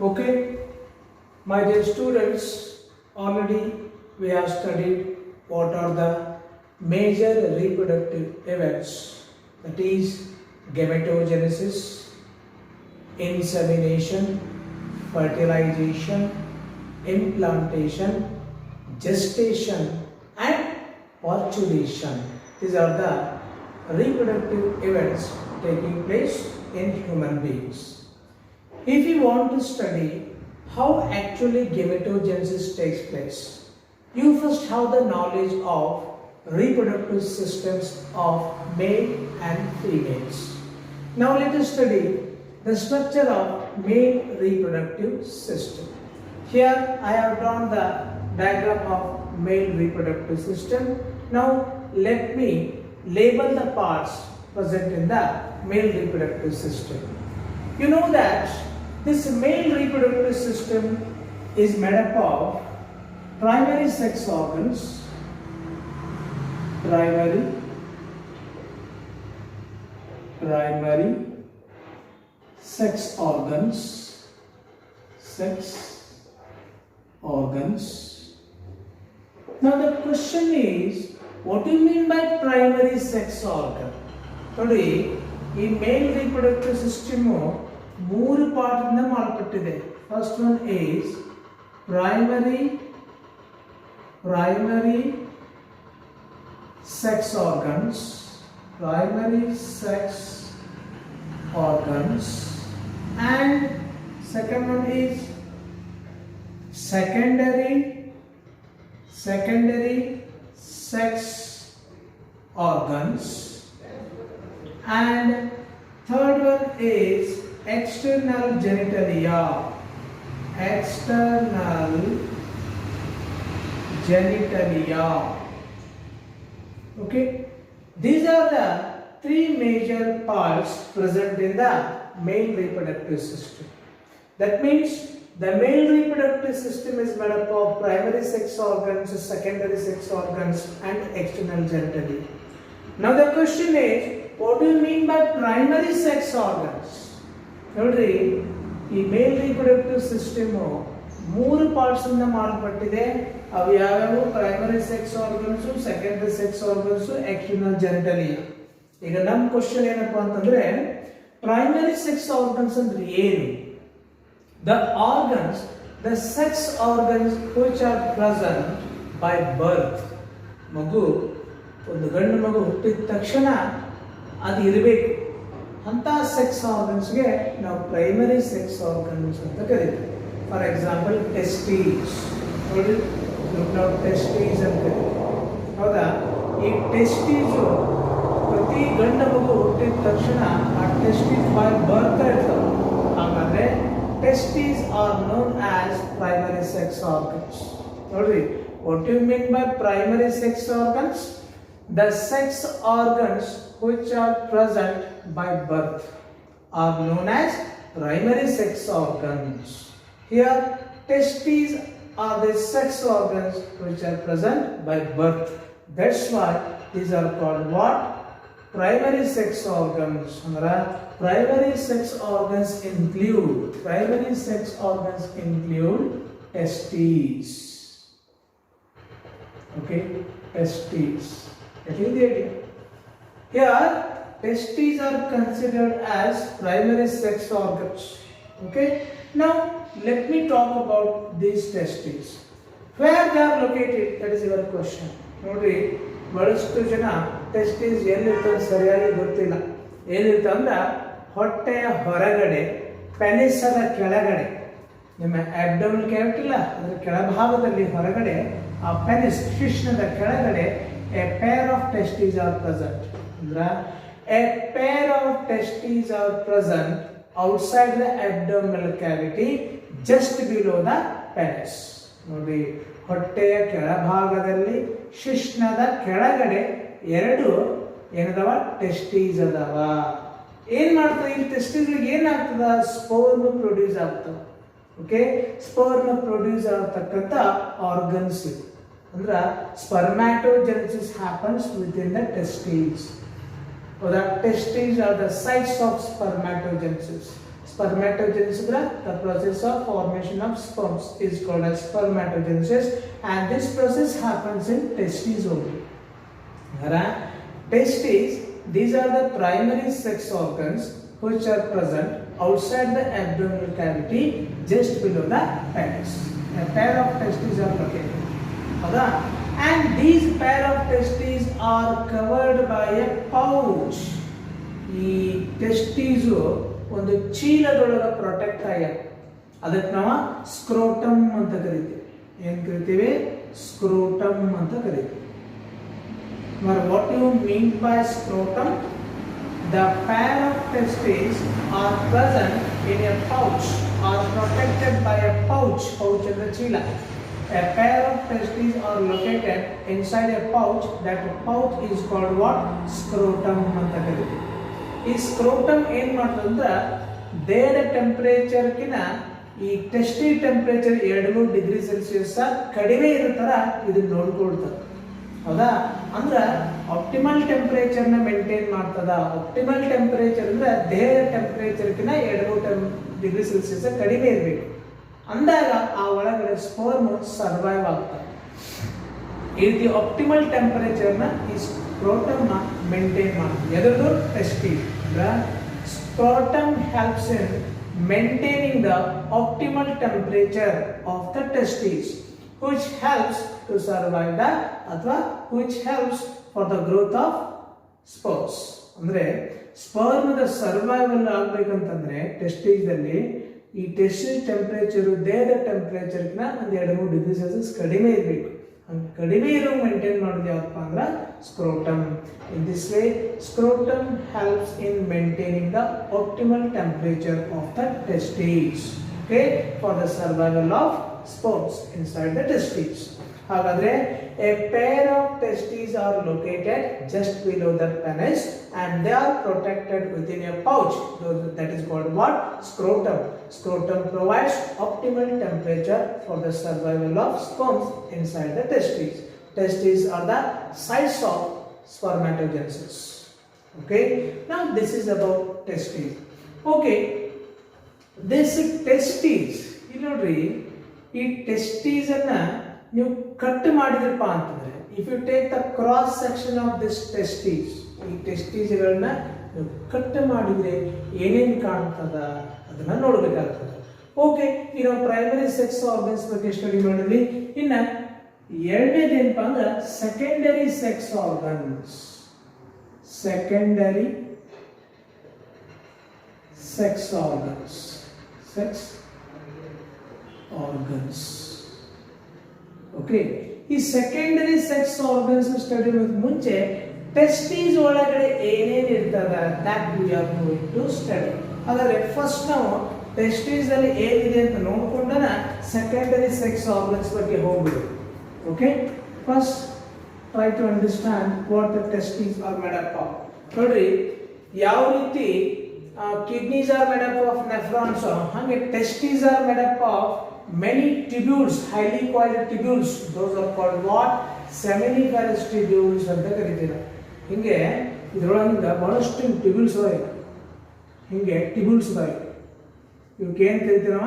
Okay, my dear students, already we have studied what are the major reproductive events, that is gametogenesis, insemination, fertilization, implantation, gestation and parturition. These are the reproductive events taking place in human beings. If you want to study how actually gametogenesis takes place, you first have the knowledge of reproductive systems of male and females. Now let us study the structure of male reproductive system. Here I have drawn the diagram of male reproductive system. Now let me label the parts present in the male reproductive system. You know that this male reproductive system is made up of primary sex organs, primary sex organs. Now the question is, what do you mean by primary sex organ? Today, in male reproductive system, ಮೂರು part ಇಂದ ಮಾಡಲ್ಪಟ್ಟಿದೆ. First one is primary sex organs, and second one is secondary sex organs, and third one is external genitalia. Okay, these are the three major parts present in the male reproductive system. That means the male reproductive system is made up of primary sex organs, secondary sex organs and external genitalia. Now the question is, what do you mean by primary sex organs? ನೋಡ್ರಿ, ಈ male reproductive system ಮೂರು parts ಇಂದ ಮಾಡಲ್ಪಟ್ಟಿದೆ. ಅವು ಯಾವ್ಯಾವು? Primary sex organs, secondary sex organs, external genitalia. ಈಗ ನಮ್ಮ question ಏನಪ್ಪಾ ಅಂತಂದ್ರೆ, ಪ್ರೈಮರಿ ಸೆಕ್ಸ್ ಆರ್ಗನ್ಸ್ ಅಂದ್ರೆ ಏನು? The organs, the sex organs which are present by birth. ಮಗು, ಒಂದು ಗಂಡು ಮಗು ಹುಟ್ಟಿದ ತಕ್ಷಣ ಅದು ಇರಬೇಕು ಅಂತ ಸೆಕ್ಸ್ ಆರ್ಗನ್ಸ್ಗೆ ನಾವು ಪ್ರೈಮರಿ ಸೆಕ್ಸ್ ಆರ್ಗನ್ಸ್ ಅಂತ ಕರೀತೀವಿ. ಫಾರ್ ಎಕ್ಸಾಂಪಲ್ ಟೆಸ್ಟೀಸ್, ನೋಡಿ ನಾವು ಟೆಸ್ಟೀಸ್ ಅಂತ ಕರೀತೀವಿ, ಹೌದಾ? ಈ ಟೆಸ್ಟೀಸು ಪ್ರತಿ ಗಂಡು ಮಗು ಹುಟ್ಟಿದ ತಕ್ಷಣ ಆ ಟೆಸ್ಟೀಸ್ ಬೈ ಬರ್ತ್ ಇರ್ತವೆ. ಹಾಗಾದ್ರೆ testes are known as primary sex organs. ನೋಡ್ರಿ, what you mean by primary sex organs? The sex organs which are present by birth are known as primary sex organs. Here, testes are the sex organs which are present by birth. That's why these are called what? Primary sex organs. Primary sex organs include testes. Okay, testes. Here, testes are considered as primary sex organs. Okay. Now, let me talk about these testes. Where they are located? That is your question. Nodri, ಬಹಳಷ್ಟು ಜನ testis ಎಲ್ಲಿರ್ತದೆ ಸರಿಯಾಗಿ ಗೊತ್ತಿಲ್ಲ. ಏನಿರ್ತದೆ ಅಂದ್ರೆ ಹೊಟ್ಟೆಯ ಹೊರಗಡೆ, ಪೆನಿಸದ ಕೆಳಗಡೆ, ನಿಮ್ಮ ಅಬ್ಡೋಮಿನಲ್ ಕ್ಯಾವಿಟಿ ಇಲ್ಲ, ಅದರ ಕೆಳಭಾಗದಲ್ಲಿ ಹೊರಗಡೆ ಆ ಪೆನಿಸ್ ಶಿಶ್ನದ ಕೆಳಗಡೆ a pair of testes are present. A pair of testes are present outside the abdominal cavity just below the penis. ನೋಡಿ, ಹೊಟ್ಟೆಯ ಕೆಳಭಾಗದಲ್ಲಿ ಶಿಶ್ನದ ಕೆಳಗಡೆ ಎರಡು ಏನದವ? ಟೆಸ್ಟೀಸ್ ಅದಾವ. ಏನ್ ಮಾಡ್ತದೆ ಈ ಟೆಸ್ಟೀಸ್ಗಳಿಗೆ? ಏನಾಗ್ತದ? ಸ್ಪರ್ಮ್ ಪ್ರೊಡ್ಯೂಸ್ ಆಗ್ತದೆ. ಓಕೆ, ಸ್ಪರ್ಮ್ ಪ್ರೊಡ್ಯೂಸ್ ಆಗತಕ್ಕಂಥ ಆರ್ಗನ್ಸ್ ಇದು. ಅಂದ್ರೆ, spermatogenesis happens within the testes. Spermatogenesis happens within the testes. Okay, now let me talk about this testes. Where they are located? That is your question. Nodri, ಬಹಳಷ್ಟು ಜನ testis ಎಲ್ಲಿರ್ತದೆ ಸರಿಯಾಗಿ ಗೊತ್ತಿಲ್ಲ. ಏನಿರ್ತದೆ ಅಂದ್ರೆ ಹೊಟ್ಟೆಯ ಹೊರಗಡೆ, ಪೆನಿಸದ ಕೆಳಗಡೆ, ನಿಮ್ಮ ಅಬ್ಡೋಮಿನಲ್ ಕ್ಯಾವಿಟಿ ಇಲ್ಲ, ಅದರ ಕೆಳಭಾಗದಲ್ಲಿ ಆ ಪೆನಿಸ್ ಶಿಶ್ನದ ಕೆಳಗಡೆ ಎರಡು ಏನದವ? ಟೆಸ್ಟೀಸ್ ಅದಾವ. ಏನ್ ಮಾಡ್ತದೆ ಈ ಟೆಸ್ಟೀಸ್ಗಳಿಗೆ? ಏನಾಗ್ತದ? ಸ್ಪರ್ಮ್ ಪ್ರೊಡ್ಯೂಸ್ ಆಗ್ತಕ್ಕಂಥ ಆರ್ಗನ್ಸ್. ಅಂದ್ರೆ, spermatogenesis happens with in the testes. The testes are the sites of spermatogenesis. Spermatogenesis, the process of formation of sperms, is called as spermatogenesis, and this process happens in testes only. Testes, these are the primary sex organs which are present outside the abdominal cavity just below the pelvis. A pair of testes are located. And these pair of testes are covered by a pouch. ಈ testes ಒಂದು ಚೀಲದೊಳಗೆ protect ಆಗ್ಯಾವ. ಅದಕ್ಕೆ ನಾವು ಸ್ಕ್ರೋಟಮ್ ಅಂತ ಕರಿತೀವಿ. ಏನು ಕರಿತೀವಿ? ಸ್ಕ್ರೋಟಮ್ ಅಂತ ಕರಿತೀವಿ. What do you mean by scrotum? The pair of testes are present in a pouch or protected by a pouch. Pouch in the chila. A pair of testes are located inside a pouch. That pouch is called what? Scrotum anta karite. Ee scrotum ಏನು ಮಾಡ್ತಂದ್ರೆ ದೇಹದ temperature ಕಿನ ಈ tasty temperature 2-3 degree Celsius ಕಡಿಮೆ ಇರೋ ತರ ಇದು ನೋಡ್ಕೊಳ್ತದೆ. ಹೌದಾ? ಅಂದ್ರೆ optimal temperature ನ ಮೇಂಟೈನ್ ಮಾಡ್ತದ. ಆಪ್ಟಿಮಲ್ ಟೆಂಪರೇಚರ್ ಅಂದ್ರೆ ದೇಹದ ಟೆಂಪರೇಚರ್ ಕಿನ 2-3 ಡಿಗ್ರಿ ಸೆಲ್ಸಿಯಸ್ ಕಡಿಮೆ ಇರಬೇಕು. ಅಂದಾಗ ಆ ಒಳಗಡೆ ಸ್ಪರ್ಮ್ ಸರ್ವೈವ್ ಆಗ್ತದೆ. ಈ ರೀತಿ ಆಪ್ಟಿಮಲ್ ಟೆಂಪರೇಚರ್ ನ ಈ ಸ್ಕ್ರೋಟಮ್ ನ ಮೇಂಟೈನ್ ಮಾಡ್ತದೆ. ಎದರದು? Testis. Scrotum helps in maintaining the optimal temperature of the testis, which helps to survive the ಅಥವಾ which helps for the growth of sperms. ಅಂದ್ರೆ ಸ್ಪರ್ಮ್ ದ ಸರ್ವೈವಲ್ ಆಗ್ಬೇಕಂತಂದ್ರೆ ಟೆಸ್ಟಿಸ್ ಅಲ್ಲಿ ಈ ಟೆಸ್ಟಿಸ್ ಟೆಂಪರೇಚರ್ ದೇಹದ ಟೆಂಪರೇಚರ್ ಕಿಂತ ಒಂದು 2-3 degree Celsius ಕಡಿಮೆ ಇರಬೇಕು. ಕಡಿಮೆ ಇರೋ ಮೇಂಟೈನ್ ಮಾಡೋದು ಯಾವಪ್ಪ ಅಂದ್ರೆ scrotum. In this way scrotum helps in maintaining the optimal temperature of the testis, okay, for the survival of sperms inside the testes. ಹಾಗಾದ್ರೆ a pair of testes are located just below the penis and they are protected within a pouch. That is called what? Scrotum. Scrotum provides optimal temperature for the survival of sperms inside the testes. Testes are the sites of spermatogenesis. Okay, now this is about testes. Okay, this testes, you know, ಈ testes ಅನ್ನ ನೀವು cut ಮಾಡಿದ್ರಪ್ಪ ಅಂತಂದ್ರೆ, if you take the cross section of this testes, ಈ ಟೆಸ್ಟೀಸ್ಗಳನ್ನ ನೀವು cut ಮಾಡಿದ್ರೆ ಏನೇನು ಕಾಣ್ತದ ಅದನ್ನ ನೋಡ್ಬೇಕಾಗ್ತದೆ. ಓಕೆ, ಈಗ ನಾವು ಪ್ರೈಮರಿ ಸೆಕ್ಸ್ ಆರ್ಗನ್ಸ್ ಬಗ್ಗೆ ಸ್ಟಡಿ ಮಾಡಿದ್ವಿ. ಇನ್ನ ಎರಡನೇದೇನಪ್ಪ ಅಂದ್ರೆ secondary sex organs. Secondary sex organs, sex organs. Okay, ಈ ಸೆಕೆಂಡರಿ ಸೆಕ್ಸ್ ಆರ್ಗನ್ಸ್ ಸ್ಟಡಿ ಮಾಡೋಕೆ ಮುಂಚೆ ಟೆಸ್ಟಿಸ್ ಒಳಗಡೆ ಏನೇನು ಇರ್ತದೆ that we are going to study. ಹಾಗಾದ್ರೆ ಫಸ್ಟ್ ನಾವು ಟೆಸ್ಟಿಸ್ ಅಲ್ಲಿ ಏನಿದೆ ಅಂತ ನೋಡ್ಕೊಂಡನ ಸೆಕೆಂಡರಿ ಸೆಕ್ಸ್ ಆರ್ಗನ್ಸ್ ಬಗ್ಗೆ ಹೋಗ್ಬಿಡು. Okay, first try to understand what the testis are made up of. ನೋಡ್ರಿ, ಯಾವ ರೀತಿ kidneys are made up of nephrons, hange testes are made up of many tubules, highly coiled tubules. Those are called what? Seminiferous tubules anta karitira. Hinge idrolanga bahಳಷ್ಟು tubules ಇವೆ. ಹಿಂಗೆ tubules ಇವೆ. ಇವಕ್ಕೆ ಏನು ಕರಿತೀರವ?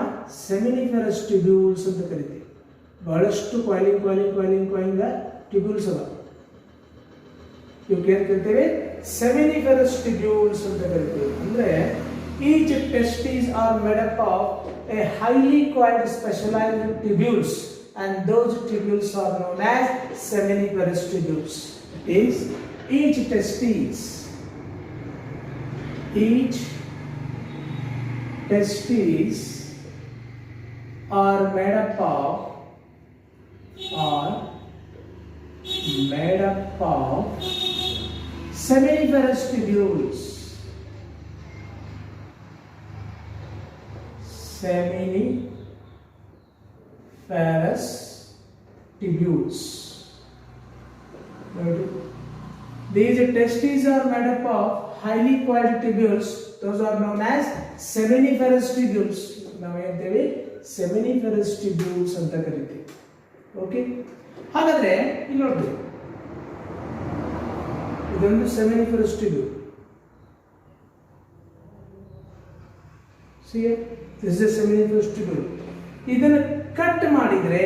Seminiferous tubules ಅಂತ ಕರಿತೀವಿ. ಬಹಳಷ್ಟು coiling tubules ಇವೆ. ಇವಕ್ಕೆ ಏನು ಕರಿತೀವಿ? Seminiferous tubules ಅಂತ ಕರಿತೀವಿ. ಅಂದ್ರೆ each testes are made up of a highly coiled specialized tubules, and those tubules are known as seminiferous tubules. It is each testes are made up of seminiferous tubules. Seminiferous tubules. These testes are made up of highly coiled tubules. Those are known as seminiferous tubules. ನಾವು ಹೇಳ್ತೇವೆ seminiferous tubules ಅಂತ ಕರಿತೀವಿ. Okay, ಹಾಗಾದ್ರೆ ಇಲ್ಲಿ ನೋಡಿ, ಇದೊಂದು seminiferous tubule. See here, this is a seminiferous tubule. ಇದನ್ನು cut ಮಾಡಿದ್ರೆ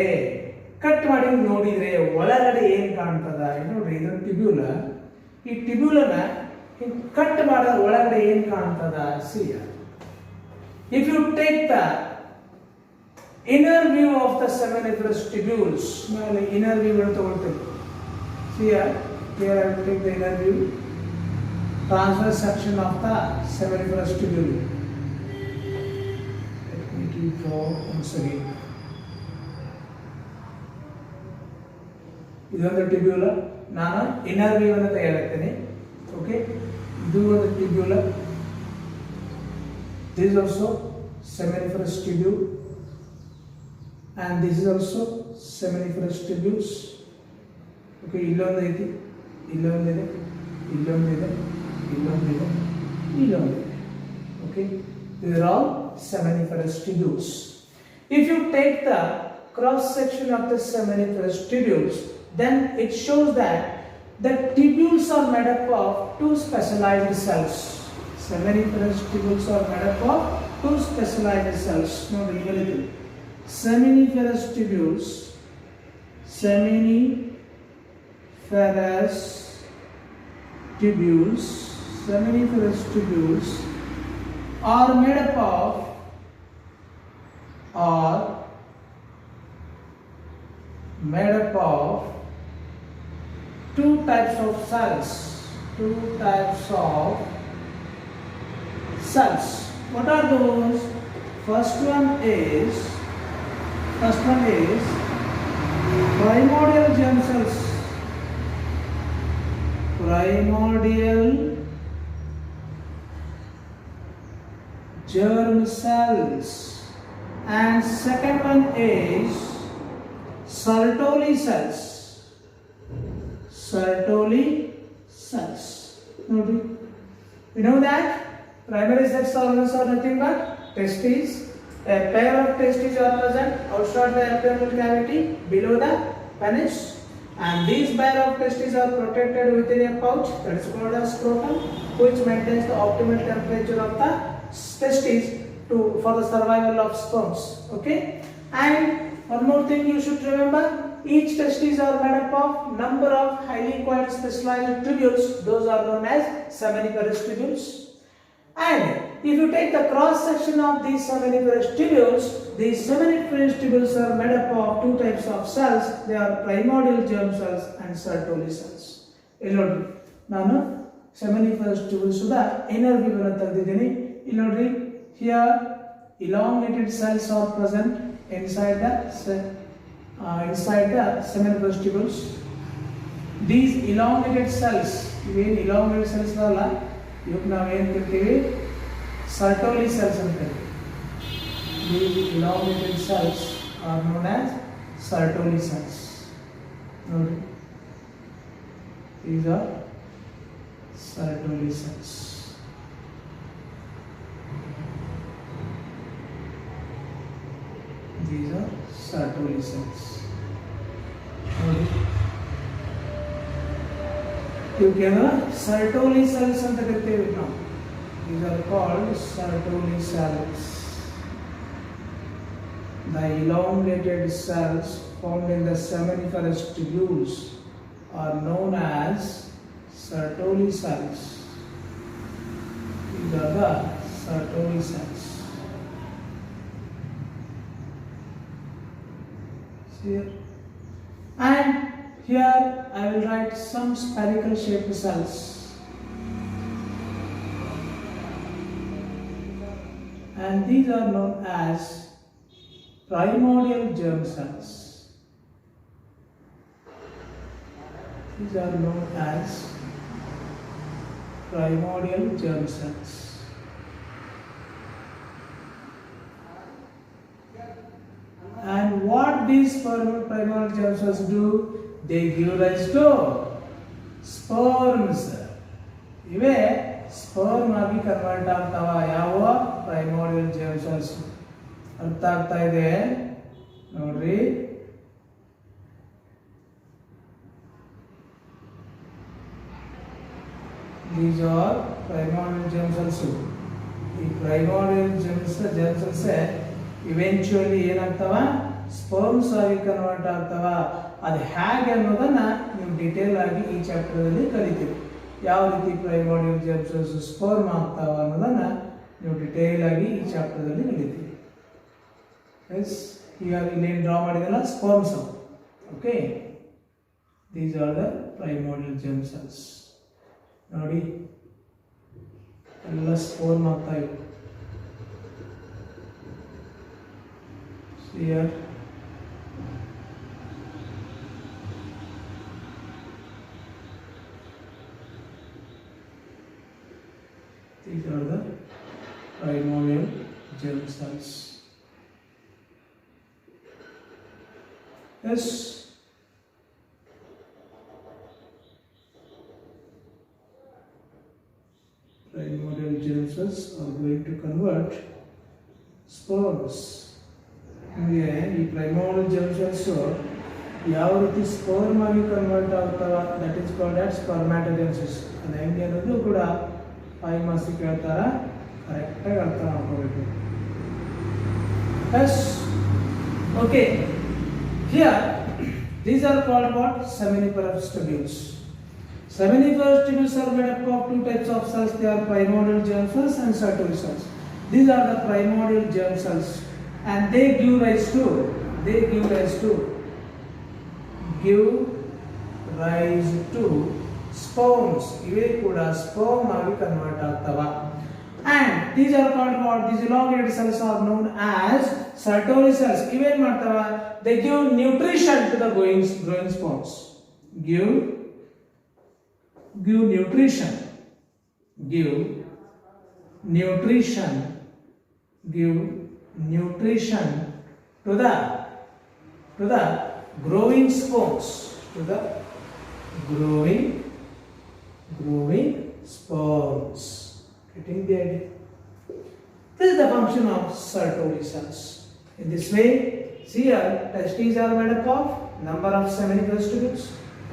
ನೋಡಿದ್ರೆ ಒಳಗಡೆ ಏನು ಕಾಣ್ತದ ನೋಡ್ರಿ, ಇದೊಂದು ಟ್ಯೂಬ್ಯೂಲ್. ಈ ಟ್ಯೂಬ್ಯೂಲನ್ನ ಕಟ್ ಮಾಡಿದ್ರೆ ಒಳಗಡೆ ಏನು ಕಾಣ್ತದ? C if you take the inner view of the seminiferous tubules, ಮೇಲೆ inner view ಅನ್ನು ತಗೊಳ್ತೀವಿ. See here I will take the inner view, transverse section of the seminiferous tubule. Let me keep draw once again. ಇದೊಂದು tubule, ನಾನು inner view ಅನ್ನು ತೆಗೆದುಕೊಳ್ಳುತ್ತೇನೆ. Okay, ಇದು ಒಂದು tubule. This is also seminiferous tubule, and this is also seminiferous tubules. Okay, ಇಲ್ಲೊಂದು ಐತಿ, ಇಲ್ಲೊಂದಿದೆ, ಇಲ್ಲೊಂದಿದೆ, ಇಲ್ಲೊಂದಿದೆ, ಇಲ್ಲೊಂದಿದೆ. Okay, these are all seminiferous tubules. If you take the cross section of the seminiferous tubules, then it shows that the tubules are made up of two specialized cells. Seminiferous tubules are made up of two specialized cells. Now, seminiferous tubules, seminiferous tubules are made up of two types of cells. What are those? First one is primordial germ cells. Primordial germ cells. And second one is Sertoli cells. You know that primary sex organs are nothing but testes. A pair of testes are present outside the abdominal cavity below the penis, and these pair of testes are protected within a pouch that is called as scrotum, which maintains the optimal temperature of the testes for the survival of sperms. Okay, and one more thing you should remember, each testes are made up of number of highly coiled specialized tubules. Those are known as seminiferous tubules. And if you take the cross section of these seminiferous tubules are made up of two types of cells. They are primordial germ cells and Sertoli cells. ಇಲ್ಲಿ ನೋಡ್ರಿ, ನಾನು seminiferous tubules inner view ಅನ್ನು ತೆಗೆದಿದ್ದೀನಿ. ಇಲ್ಲಿ ನೋಡ್ರಿ, here elongated cells are present inside the seminiferous tubules. These elongated cells, even elongated cells ಅಲ್ಲ, ಇವಕ್ಕೆ ನಾವು ಏನು ಕರಿತೀವಿ? Sertoli cells ಅಂತ ಕರಿತೀವಿ. These elongated cells are known as Sertoli cells. ನೋಡಿ, these are Sertoli cells. These are Sertoli cells. ನೋಡಿ, ಇವಕ್ಕೆಲ್ಲ Sertoli cells ಅಂತ ಕರಿತೀವಿ ನಾವು. These are called Sertoli cells. The elongated cells found in the seminiferous tubules are known as Sertoli cells. These are the Sertoli cells. See here. And here I will write some spherical shaped cells. And these are known as primordial germ cells. These are known as primordial germ cells. And what these primordial germ cells do? They give rise to sperms. ಇವೆ sperm ಆಗಿ convert ಆಗ್ತಾವ ಯಾವ? ಪ್ರೈಮೋರಿಯಲ್ germ cells. ಅರ್ಥ ಆಗ್ತಾ ಇದೆ ನೋಡ್ರಿ. These are primordial germ cells. ಈ primordial germ cells eventually ಏನಾಗ್ತಾವ ಸ್ಪರ್ಮ್ಸ್ ಆಗಿ ಕನ್ವರ್ಟ್ ಆಗ್ತಾವ. ಅದು ಹೇಗೆ ಅನ್ನೋದನ್ನ ನೀವು ಡೀಟೇಲ್ ಆಗಿ ಈ ಚಾಪ್ಟರ್ ಅಲ್ಲಿ ಕಲಿತೀರಿ. ಯಾವ ರೀತಿ ಪ್ರೈಮೋರ್ಡಿಯಲ್ ಜರ್ಮ್ ಸೆಲ್ಸ್ ಸ್ಪರ್ಮ್ ಆಗ್ತಾವ ಅನ್ನೋದನ್ನ ನೀವು ಡೀಟೇಲ್ ಆಗಿ ಈ ಚಾಪ್ಟರ್ ಅಲ್ಲಿ ಕಲಿತೀರಿ. ಎಸ್, ಈಗ ಇಲ್ಲಿ ಡ್ರಾ ಮಾಡಿದಲ್ಲ sperms. Okay, these are the primordial germ cells. ನೋಡಿ ಎಲ್ಲ ಸ್ಪರ್ಮ್ ಆಗ್ತಾ ಇದೆ. Here these are the primordial germ cells. Yes, primordial germ cells are going to convert sperms. ನಿಮಗೆ ಈ ಪ್ರೈಮೋರ್ಡಿಯಲ್ ಜರ್ಮ್ ಸೆಲ್ಸ್ ಯಾವ ರೀತಿ ಸ್ಪರ್ಮ್ ಆಗಿ ಕನ್ವರ್ಟ್ ಆಗ್ತಾವ, that is called as spermatogenesis. ಅದು ಹೆಂಗೆ ಅನ್ನೋದು ಕೂಡ 5 ಮಾರ್ಕ್ಸ್ ಕೇಳ್ತಾರ, ಕರೆಕ್ಟಾಗಿ ಅರ್ಥ ಮಾಡ್ಕೋಬೇಕು. Yes, okay, here these are called what? Seminiferous tubules. Seminiferous tubules are made up of 2 types of cells. They are primordial germ cells and Sertoli cells. These are the primordial germ cells, and they give rise to sperms. Ive kuda sperm agi convert agtava, and these are called what? These elongated cells are known as Sertoli cells. Ive en martava, they give nutrition to the growing sperms. Give nutrition to the growing sperms, Getting the idea? This is the function of Sertoli cells. In this way, see here, testes are made up of number of seminiferous tubules,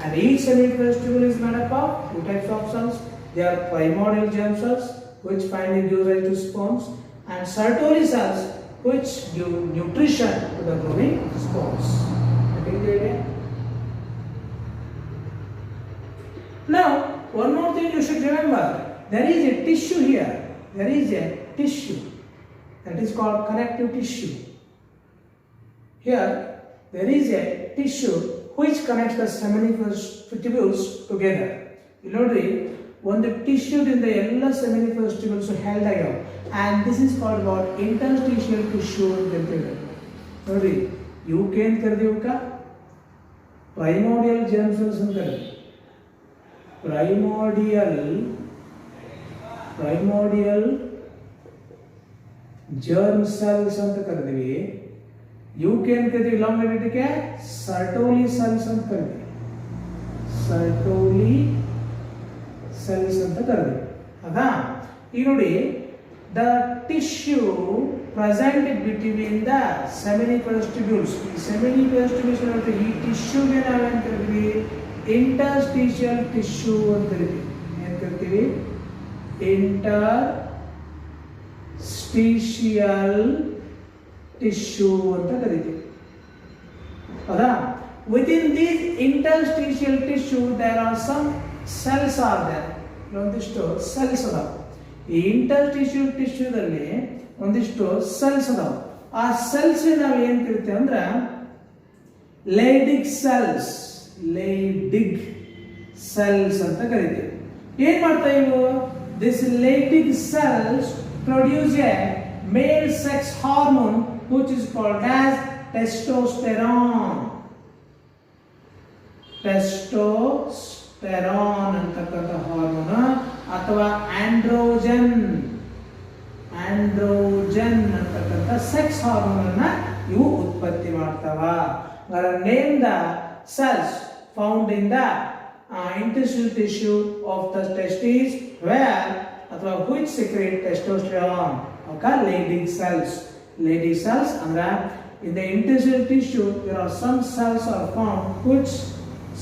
and each seminiferous tubule is made up of 2 types of cells. They are primordial germ cells, which finally give rise to sperms, and Sertoli cells, which give nutrition to the growing sperms. Getting the idea? Now, one more thing you should remember. There is a tissue here. There is a tissue that is called connective tissue. Here, there is a tissue which connects the seminiferous tubules together. You know, one the tissue in the ಎಲ್ಲ seminiferous tubules held ಆಗ್ಯಾವ, and this is called what? Interstitial tissue ಅಂತ ಹೇಳ್ತೇವೆ. ನೋಡಿ, ಇವಕ್ಕೆ ಏನು ಕರೆದಿವಿ? ಇವಕ್ಕ primordial germ cells ಅಂತ ಕರೆದಿವಿ. primordial germ cells ಅಂತ ಕರೆದಿವಿ. ಇವಕ್ಕೆ ಏನು ಕರೆದಿವಿ? ಇಲಾಂಗೇಟೆಡ್ಗೆ Sertoli cells ಅಂತ ಕರೆದಿವಿ. Sertoli cells ಅಂತ ಕರೆದಿವಿ. ಹೌದಾ? ಈಗ ನೋಡಿ, the tissue present between the seminiferous tubules. ಈ seminiferous tubules ಅಂದ್ರೆ ಈ ಟಿಶ್ಯೂಗೆ ನಾವು ಏನು ಕರಿತೀವಿ? Interstitial tissue ಅಂತ ಕರಿತೀವಿ. ಏನು ಕರಿತೀವಿ? Interstitial tissue ಅಂತ ಕರಿತೀವಿ. ಹೌದಾ? Within these interstitial tissue there are some cells are there. ಒಂದಿಷ್ಟು ಸೆಲ್ಸ್ ಅದಾವ. ಈ ಇಂಟರ್ಸ್ಟಿಷಿಯಲ್ ಟಿಶ್ಯೂದಲ್ಲಿ ಒಂದಿಷ್ಟು ಸೆಲ್ಸ್ ಅದಾವ. ಆ ಸೆಲ್ಸ್ ನಾವು ಏನು ಕರಿತೀವಿ ಅಂದ್ರೆ ಲೈಡಿಗ್ ಸೆಲ್ಸ್ ಅಂತ ಕರಿತೀವಿ. ಏನ್ ಮಾಡ್ತಾ ಇವು? This Leydig cells produce a male sex hormone which is called as testosterone ಅಂತಕ್ಕಂಥ ಹಾರ್ಮೋನ್, ಅಥವಾ ಆಂಡ್ರೋಜನ್ ಅಂತಕ್ಕಂಥ ಸೆಕ್ಸ್ ಹಾರ್ಮೋನ್ ಅನ್ನ ಇವು ಉತ್ಪತ್ತಿ ಮಾಡ್ತಾವ. Name the cells found in the interstitial tissue of the testes where ಅಥವಾ which secrete testosterone. Okay, Leydig cells ಅಂದ್ರೆ in the interstitial tissue there are some cells are found which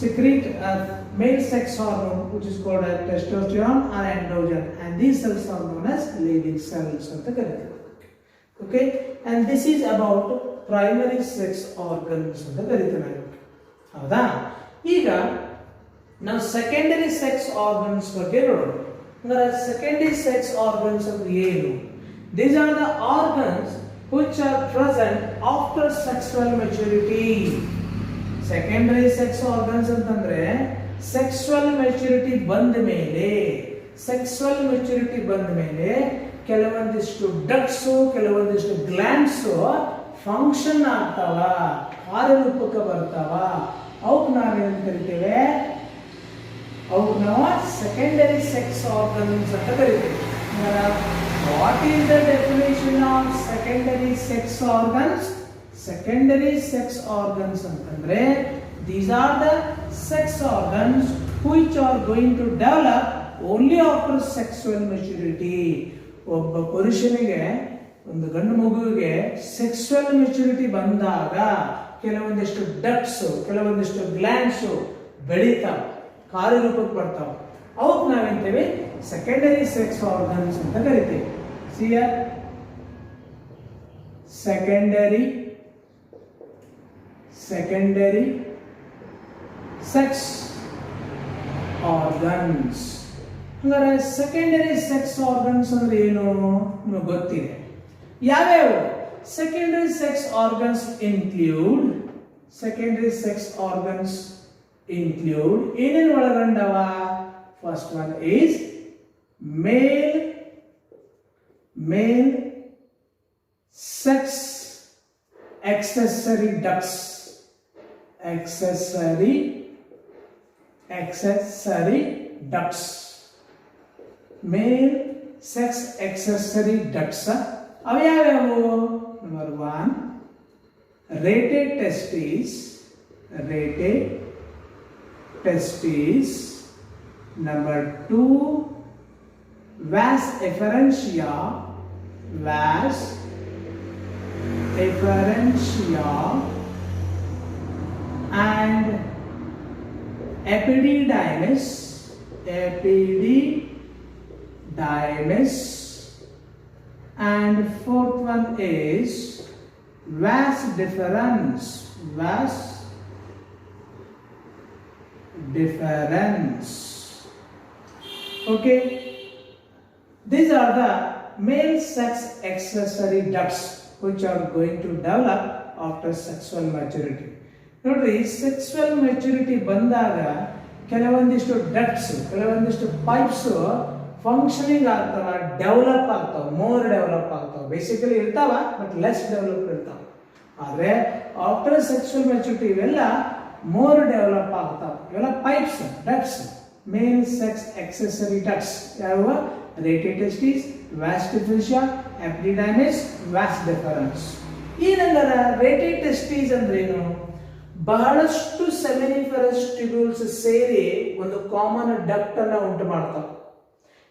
secrete male sex hormone which is called as testosterone or androgen, and these cells are known as Leydig cells ಅಂತ ಕರೀತಾರೆ. Okay, and this is about primary sex organs ಅಂತ ಕರೀತಾರೆ. ಹೌದಾ? ಈಗ ನಾವು secondary sex organs ಬಗ್ಗೆ ನೋಡೋಣ. ಅಂದ್ರೆ ಸೆಕೆಂಡರಿ ಸೆಕ್ಸ್ ಆರ್ಗನ್ಸ್ ಅಂದ್ರೆ ಏನು? These are the organs which are present after sexual maturity. Secondary sex organs ಅಂತಂದ್ರೆ ಸೆಕ್ಸುವಲ್ ಮೆಚುರಿಟಿ ಬಂದ ಮೇಲೆ ಕೆಲವೊಂದಿಷ್ಟು ಡಕ್ಟ್ಸ್ ಕೆಲವೊಂದಿಷ್ಟು ಗ್ಲ್ಯಾಂಡ್ಸ್ ಫಂಕ್ಷನ್ ಆಗ್ತಾವ, ಕಾರ್ಯರೂಪಕ್ಕೆ ಬರ್ತಾವ. ಅವಕ್ಕೆ ನಾವೇನು ಕರಿತೇವೆ? ಅವಕ್ಕೆ ನಾವು ಸೆಕೆಂಡರಿ ಸೆಕ್ಸ್ ಆರ್ಗನ್ಸ್ ಅಂತ ಕರಿತೇವೆ. What is the definition of secondary sex organs? Secondary sex organs ಅಂತಂದ್ರೆ these are the sex organs which are going to develop only after sexual maturity. ಒಬ್ಬ ಪುರುಷನಿಗೆ ಒಂದು ಗಂಡು ಮಗುವಿಗೆ ಸೆಕ್ಸುವಲ್ ಮೆಚುರಿಟಿ ಬಂದಾಗ ಕೆಲವೊಂದಿಷ್ಟು ಡಕ್ಟ್ಸ್ ಕೆಲವೊಂದಿಷ್ಟು ಗ್ಲ್ಯಾಂಡ್ಸ್ ಬೆಳೀತಾವ, ಕಾರ್ಯರೂಪಕ್ಕೆ ಬರ್ತಾವ. ಅವಕ್ಕೆ ನಾವೇಂತೇವೆ? ಸೆಕೆಂಡರಿ ಸೆಕ್ಸ್ ಆರ್ಗನ್ಸ್ ಅಂತ ಕರಿತೀವಿ. See here, secondary sex organs. ಹಂಗಾರೆ ಸೆಕೆಂಡರಿ ಸೆಕ್ಸ್ ಆರ್ಗನ್ಸ್ ಅಂದ್ರೆ ಏನು ನಿಮಗೆ ಗೊತ್ತಿದೆ. ಯಾವ್ಯಾವ ಸೆಕೆಂಡರಿ ಸೆಕ್ಸ್ ಆರ್ಗನ್ಸ್ ಇನ್ಕ್ಲೂಡ್ ಏನೇನು ಒಳಗೊಂಡವ? First one is male sex accessory ducts. Accessory ducts. Male sex accessory ducts. Avyavu? Number 1, rated testes. Number 2, vas efferentia and epididymis, and fourth one is vas deferens. Okay, these are the male sex accessory ducts which are going to develop after sexual maturity. ನೋಡ್ರಿ, sexual maturity ಬಂದಾಗ ಕೆಲವೊಂದಿಷ್ಟು ducts ಕೆಲವೊಂದಿಷ್ಟು pipes functioning ಆಗ್ತಾವ, more develop ಆಗ್ತಾವ. Basically ಇರ್ತಾವ but less develop ಇರ್ತಾವ. ಆದರೆ after sexual maturity ಇವೆಲ್ಲ ಮೋರ್ ಡೆವಲಪ್ ಆಗ್ತಾವ. ಇವೆಲ್ಲ ಪೈಪ್ಸ್, ಡಕ್ಟ್ಸ್, ಮೇಲ್ ಸೆಕ್ಸ್ ಆಕ್ಸೆಸರಿ ಡಕ್ಟ್ಸ್. ಯಾವ? Rated testis, vas deferentia, epididymis, vas deferens. ಏನಂದ್ರೆ ರೇಟೆಡ್ ಟೆಸ್ಟಿಸ್ ಅಂದ್ರೆ ಏನು? ಬಹಳಷ್ಟು ಸೆಮಿನಿಫೆರಸ್ ಟ್ಯೂಬ್ಯೂಲ್ಸ್ ಸೇರಿ ಒಂದು ಕಾಮನ್ ಡಕ್ಟ್ ಅನ್ನು ಉಂಟು ಮಾಡ್ತಾವೆ.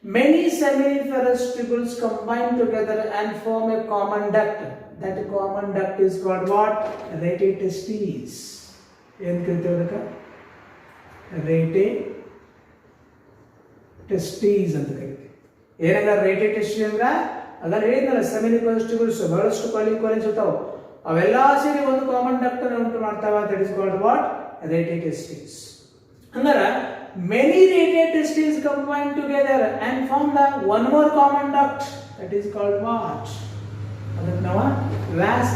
Many seminiferous tubules combine together and form a common duct. That common duct is called what? Rated testes. ಏನು ಕರಿತೀವಿ ಅದಕ್ಕೆ? ರೇಟೆಡ್ ಟೆಸ್ಟೀಸ್ ಅಂತ ಕರಿತೀವಿ. ಏನಾಗ ರೇಟೆಡ್ ಟೆಸ್ಟಿ ಅಂದ್ರೆ ಅದನ್ನ ಹೇಳಿದ್ನಲ್ಲ, ಸೆಮಿನಿಫೆರಸ್ ಟ್ಯೂಬ್ಯೂಲ್ಸ್ ಬಹಳಷ್ಟು ಕಾಲಿನ್ಸ್ ಇರ್ತಾವ, ಅವೆಲ್ಲ ಸೇರಿ ಒಂದು ಕಾಮನ್ ಡಕ್ಟ್ ಅನ್ನು ಉಂಟು ಮಾಡ್ತಾವ. That is called what? Rated testes. ಅಂದ್ರೆ many rated testes combine together and form the one more common duct. That is called what? ಅದಕ್ಕೆ ನಾವು vas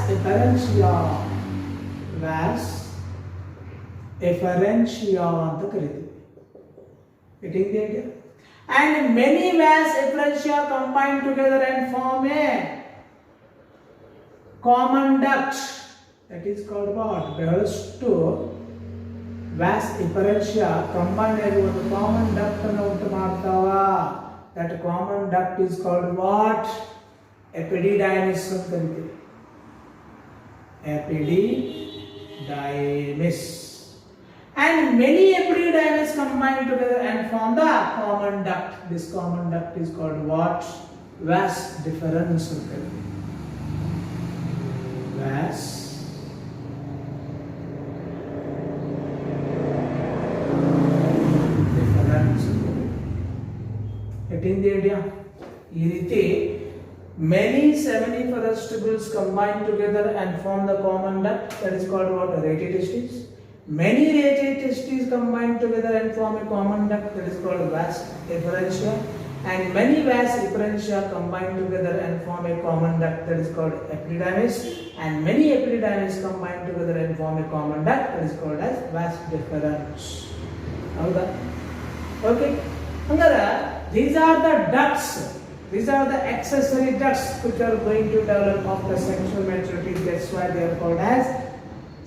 efferentia ಅಂತ ಕರೀತೀವಿ. Getting the idea? And many vas efferentia combine together and form a common duct. That is called what? ಬಹಳಷ್ಟು vas efferentia combine ಆಗಿ ಒಂದು common duct ಅನ್ನು ಉಂಟು ಮಾಡ್ತಾವ. That common duct is called what? Epididymis ಅಂತ ಕರೀತೀವಿ. Epididymis. And many epididymis combine together and form the common duct. This common duct is called what? Vas deferens ಅಂತ ಕರೀತೀವಿ. Vas Getting the idea? ಈ ರೀತಿ many seminiferous tubules combine together and form the common duct, that is called what? Radiate testes. Many radiate testes combine together and form a common duct, that is called vas efferentia. And many vas efferentia combine together and form a common duct, that is called epididymis. And many epididymis combine together and form a common duct, that is called as vas deferens. Howda? Okay. Hangara, these are the ducts. These are the accessory ducts which are going to develop after sexual maturity. That's why they are called as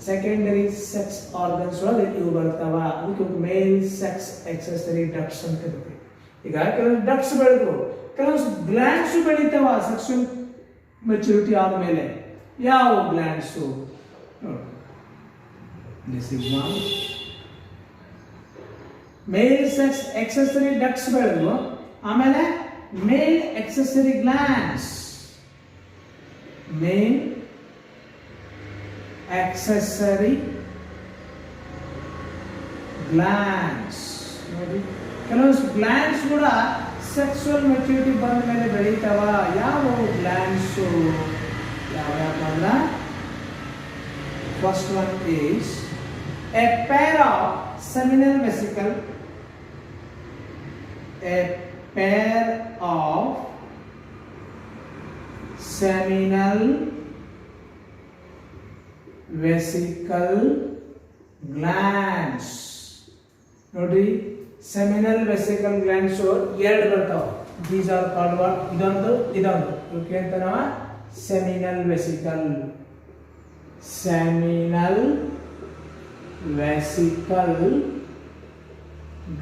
secondary sex organs. ಇವು ಬರ್ತಾವ, ಅದಕ್ಕೆ ಮೇಲ್ sex accessory ducts ಅಂತ ಕರೀತೀವಿ. ಈಗ ಕೆಲವು ducts ಬೆಳೆದು ಕೆಲವು glands ಬೆಳೀತಾವ ಸೆಕ್ಸುವಲ್ ಮೆಚುರಿಟಿ ಆದಮೇಲೆ. ಯಾವ glands? This is one. Male sex accessory ducts ಬೆಳೆದು ಆಮೇಲೆ male accessory glands. Male accessory glands. ನೋಡಿ, ಕೆಲವು ಗ್ಲ್ಯಾಂಡ್ಸ್ ಕೂಡ ಸೆಕ್ಸುವಲ್ ಮೆಚುರಿಟಿ ಬಂದ ಮೇಲೆ ಬೆಳೀತಾವ. ಯಾವ ಗ್ಲ್ಯಾಂಡ್ಸ್? ಯಾವ್ಯಾವ? First one is a pair of seminal vesicle. A pair of seminal vesicle glands. ನೋಡಿ, seminal vesicle glands ಎರಡು ಬರ್ತಾವ. These are called what? ಇದೊಂದು ಇವಕ್ಕೆ ಅಂತ ನಾವ seminal vesicle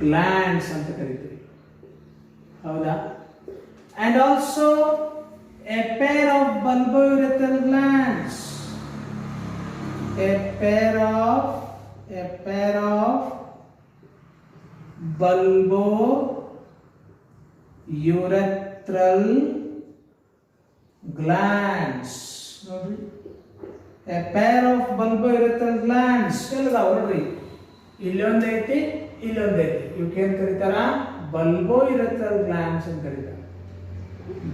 glands ಅಂತ ಕರೀತೀವಿ. ಹೌದಾ? And also a pair of bulbourethral glands. A pair of bulbourethral glands. ನೋಡಿ, a pair of bulbourethral glands ಎಲ್ಲದಾವ ನೋಡ್ರಿ. ಇಲ್ಲೊಂದೈತಿ, ಇಲ್ಲೊಂದೈತಿ. ಇವಕ್ಕೇನ್ ಕರೀತಾರ? bulbourethral glands ಅಂತ ಕರೀತಾರೆ.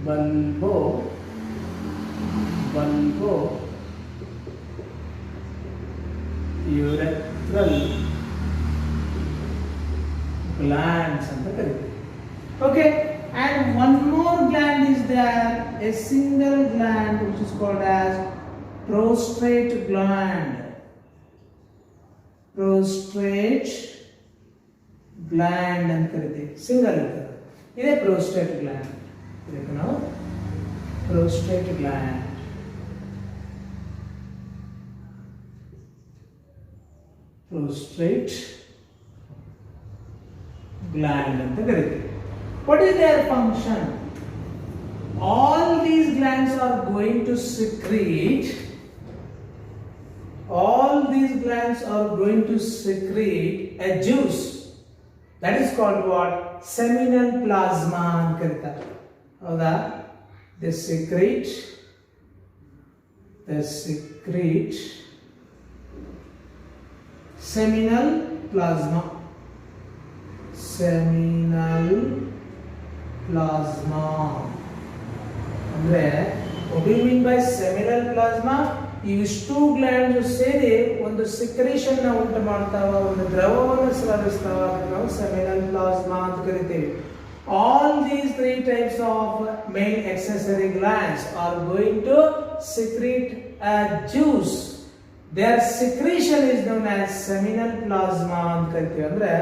bulbourethral glands ಅಂತ ಕರೀತಾರೆ. Okay, and one more gland is there, a single gland which is called as prostate gland. Prostate gland ಅಂತ ಕರೀತೀವಿ. Single ಇರ್ತದೆ. ಇದೇ prostate gland. ಇದಕ್ಕೆ ನಾವು prostate gland. Prostate gland ಅಂತ ಕರೀತೀವಿ. What is their function? All these glands are going to secrete. All these glands are going to secrete a juice. That is called what? Seminal plasma ಅಂತ ಕರೀತಾರೆ. ಹೌದಾ? They secrete seminal plasma. ಅಂದ್ರೆ what do you mean by seminal plasma? ಇವಿಷ್ಟು glands ಸೇರಿ ಒಂದು secretion ನ ಉಂಟು ಮಾಡ್ತಾವ, ಒಂದು ದ್ರವವನ್ನು ಸ್ರವಿಸ್ತಾವ. ನಾವು ಸೆಮಿನಲ್ ಪ್ಲಾಸ್ಮಾ ಅಂತ ಕರಿತೀವಿ. All these three types of male accessory glands are going to secrete a juice. Their secretion is known as seminal plasma ಅಂತ ಕರಿತೀವಿ. ಅಂದ್ರೆ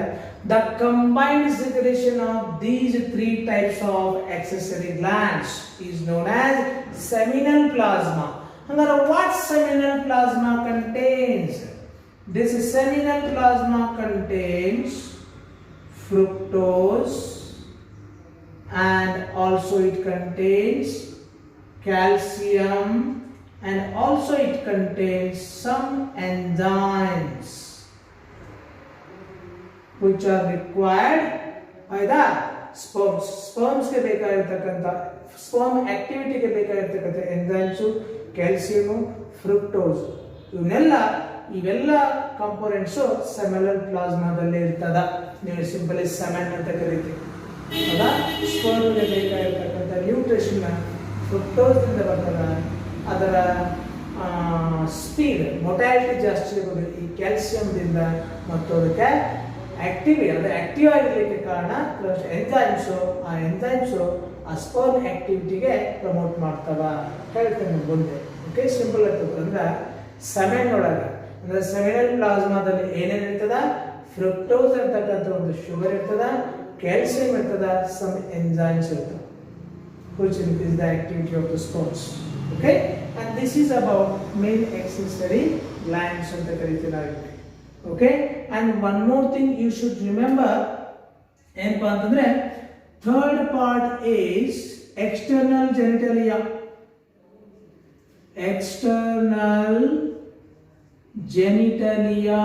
the combined secretion of these three types of accessory glands is known as seminal plasma. Hangara, what seminal plasma contains? This seminal plasma contains fructose, and also it contains calcium, and also it contains some enzymes which are required by the sperms. Sperms ke ಬೇಕಾಗಿರತಕ್ಕಂತ sperm activity ಗೆ ಬೇಕಾಗಿರತಕ್ಕಂತ enzymes, calcium, fructose, ಇವೆಲ್ಲ components seminal ಪ್ಲಾಸ್ಮಾದಲ್ಲಿ ಇರ್ತದ. ನೀವು simply semen ಅಂತ ಕರಿತೀವಿ. ಅದ ಸ್ಪರ್ಮ್ಗೆ ಬೇಕಾಗಿರ್ತಕ್ಕಂಥ nutrition ಫ್ರುಕ್ಟೋಸ್ನಿಂದ ಬರ್ತದೆ. ಅದರ ಸ್ಪೀಡ್ ಮೊಟಾಲಿಟಿ ಜಾಸ್ತಿ ಇರೋದು ಈ ಕ್ಯಾಲ್ಸಿಯಂದಿಂದ ಮತ್ತು ಅದಕ್ಕೆ ಆಕ್ಟಿವ್ ಆಗಿರಲಿಕ್ಕೆ ಕಾರಣ ಎಂಜೈಮ್ಸು. ಆ ಎಂಜೈಮ್ಸು ಆ ಸ್ಪರ್ಮ್ ಆಕ್ಟಿವಿಟಿಗೆ ಪ್ರಮೋಟ್ ಮಾಡ್ತಾವ ಹೇಳ್ತೇನೆ ಮುಂದೆ. ಓಕೆ, ಸಿಂಪಲ್ ಆಗ್ತದೆ. ಅಂದ್ರೆ ಸೆಮೆನ್ ಒಳಗೆ ಅಂದ್ರೆ ಸೆಮಿನಲ್ ಪ್ಲಾಸ್ಮಾದಲ್ಲಿ ಏನೇನು ಇರ್ತದ, ಫ್ರುಕ್ಟೋಸ್ ಅಂತಕ್ಕಂಥ ಒಂದು ಶುಗರ್ ಇರ್ತದ, ಕ್ಯಾಲ್ಸಿಯಂ ಇರ್ತದ, ಸಮ್ ಎಂಜೈಮ್ಸ್ ಇರ್ತದೆ which increase the activity of the sperms. Okay, and this is about male accessory glands ಅಂತ ಕರೀತೀವಿ. Okay, and one more thing you should remember ಏನಪ್ಪಾ ಅಂತಂದ್ರೆ third part is external genitalia. External genitalia.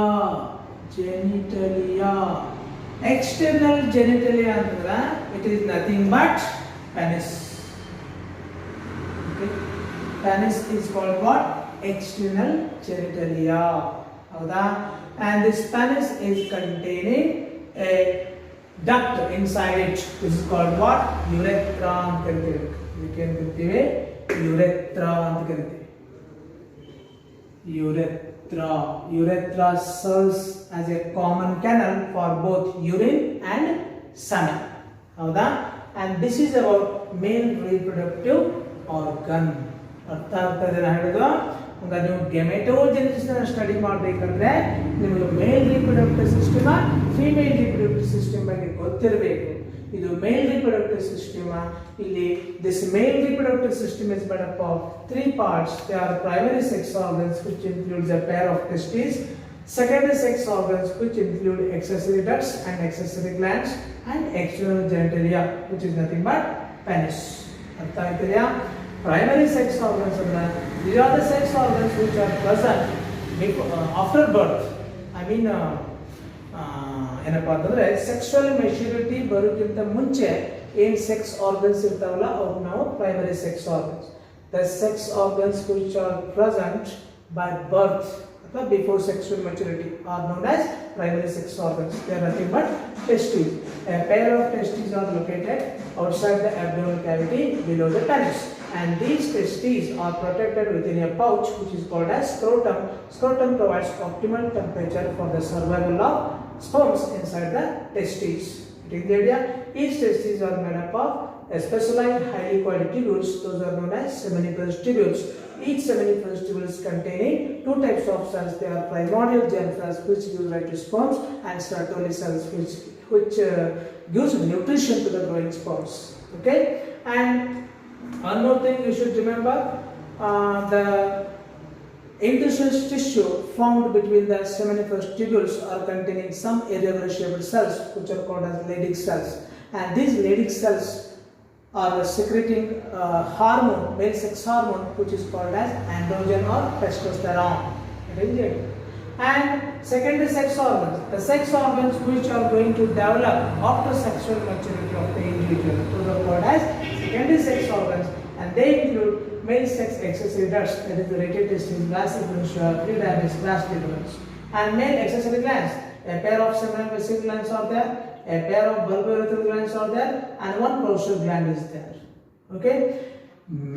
External genitalia ಅಂದ್ರೆ it is nothing but penis. Penis is called what? External genitalia. Howda? And this penis is containing a duct inside it, which is called what? Urethra. We can say urethra. Urethra serves as a common canal for both urine and semen. Howda? And this is about male reproductive organ. ಅರ್ಥ ಆಗ್ತದೆ ನಾನು ಹೇಳಿದ್ರು. ಹಂಗ ನೀವು ಗೆಮೆಟೋಜೆನಿಸಿಸ್ study ಮಾಡಬೇಕಂದ್ರೆ ನಿಮಗೆ ಮೇಲ್ reproductive system, female reproductive system ಬಗ್ಗೆ ಗೊತ್ತಿರಬೇಕು. ಇದು ಮೇಲ್ ರಿಪ್ರೊಡಕ್ಟಿವ್ ಸಿಸ್ಟಮ್. ಇಲ್ಲಿ this mail reproductive system is made up of 3 parts. They are primary sex organs which includes a pair of testes, secondary sex organs which include accessory ducts and accessory glands, and external genitalia which is nothing but penis. ಅರ್ಥ ಆಯ್ತಿದೆಯಾ? Primary sex organs are these are the sex organs which are present after birth. I mean ಏನಪ್ಪಾ ಅಂತಂದ್ರೆ sexual maturity ಬರೋಕ್ಕಿಂತ ಮುಂಚೆ ಏನ್ sex organs ಇರ್ತಾವಲ್ಲ ಅವು ನಾವು primary sex organs. The sex organs which are present by birth ಅಥವಾ before sexual maturity are known as primary sex organs. They are nothing but testes. A pair of testes are located outside the abdominal cavity below the penis, and these testes are protected within a pouch which is called as scrotum. Scrotum provides optimal temperature for the survival of sperms inside the testes. Getting the idea? Each testes are made up of a specialized highly coiled tubules. Those are known as seminiferous tubules. Each seminiferous tubule is containing 2 types of cells. They are primordial germ cells which give rise to sperms, and Sertoli cells which gives nutrition to the growing sperms. Okay, and one more thing you should remember, the interstitial tissue formed between the seminiferous tubules are containing some irregular shaped cells which are called as Leydig cells, and these Leydig cells are secreting hormone, male sex hormone, which is called as androgen or testosterone. And secondary sex organs, the sex organs which are going to develop after sexual maturity of the individual, those are called as secondary sex organs, and they include male sex accessory ducts, that is the radial testes, vas differentiae, epididymis, vas deferens, and male accessory glands. A pair of seminal vesicle glands are there, a pair of bulbourethral glands are there, and one prostrate gland is there. Okay,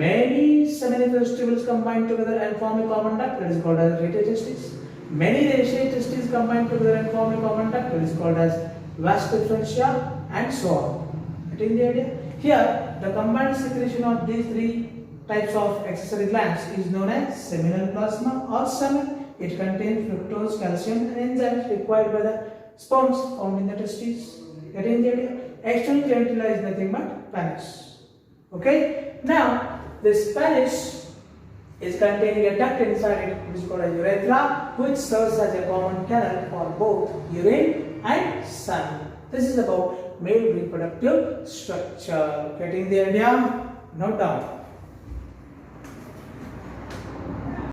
many seminiferous tubules combine together and form a common duct, that is called as radial testes. Many radial testes combine together and form a common duct, that is called as vas differentiae, and so on. Getting the idea? Here, the combined secretion of these 3 types of accessory glands is known as seminal plasma or semen. It contains fructose, calcium, and enzymes required by the sperms found in the testes. Getting the idea? External genitalia is nothing but penis. Okay? Now, this penis is containing a duct inside it which is called a urethra, which serves as a common canal for both urine and semen. This is about male reproductive structure. Getting the idea? Note down.